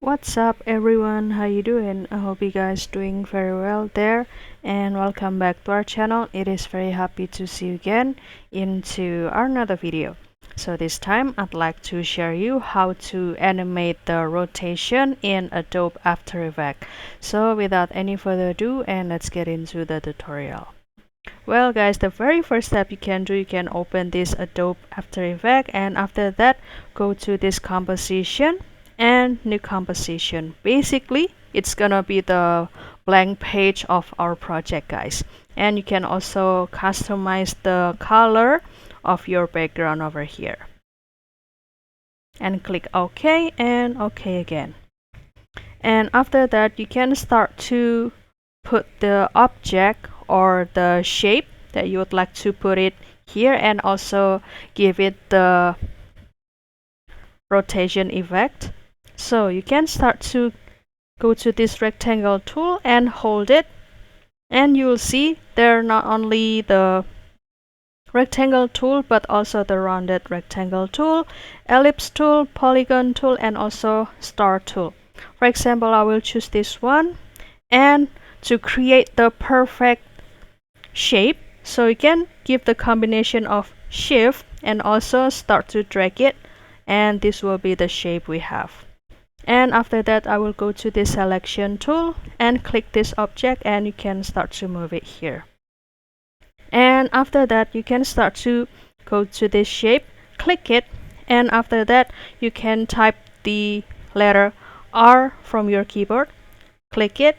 What's up everyone, how you doing? I hope you guys doing very well there, and welcome back to our channel. It is very happy to see you again into another video. So this time I'd like to share you how to animate the rotation in Adobe After Effects. So without any further ado, and let's get into the tutorial. Well guys, the very first step you can do, you can open this Adobe After Effects, and after that go to this composition and new composition. Basically it's gonna be the blank page of our project guys, and you can also customize the color of your background over here and click OK and OK again. And after that you can start to put the object or the shape that you would like to put it here, and also give it the rotation effect. So you can start to go to this rectangle tool and hold it, and you will see there not only the rectangle tool but also the rounded rectangle tool, ellipse tool, polygon tool, and also star tool. For example, I will choose this one, and to create the perfect shape, so you can give the combination of shift and also start to drag it, and this will be the shape we have. And after that I will go to the selection tool and click this object, and you can start to move it here. And after that you can start to go to this shape, click it, and after that you can type the letter R from your keyboard, click it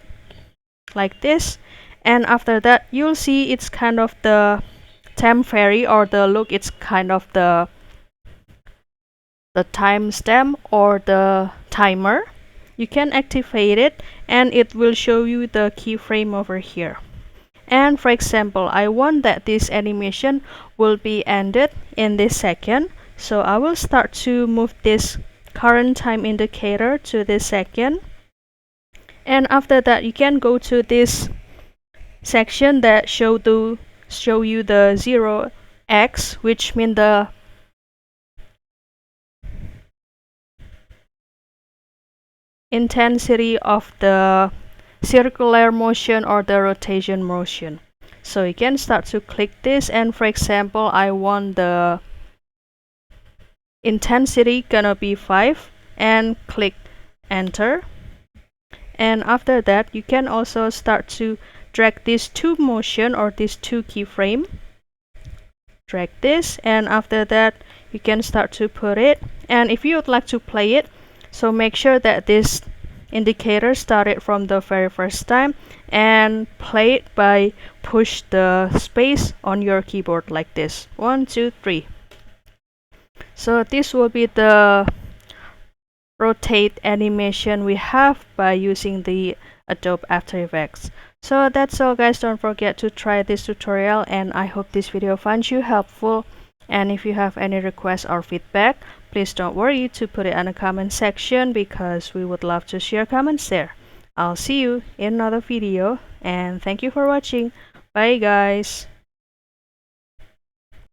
like this, and after that you'll see it's kind of the temporary, or the look, it's kind of the timestamp or the timer. You can activate it and it will show you the keyframe over here. And for example, I want that this animation will be ended in this second, so I will start to move this current time indicator to this second. And after that you can go to this section that show you the 0x, which means the intensity of the circular motion or the rotation motion. So you can start to click this, and for example I want the intensity gonna be 5, and click enter. And after that you can also start to drag these two motion or these two keyframe, drag this, and after that you can start to put it. And if you would like to play it, so make sure that this indicator started from the very first time, and play it by push the space on your keyboard like this, 1 2 3. So this will be the rotate animation we have by using the Adobe After Effects. So that's all guys, don't forget to try this tutorial, and I hope this video finds you helpful. And if you have any requests or feedback, please don't worry to put it in the comment section, because we would love to share comments there. I'll see you in another video, and thank you for watching. Bye guys.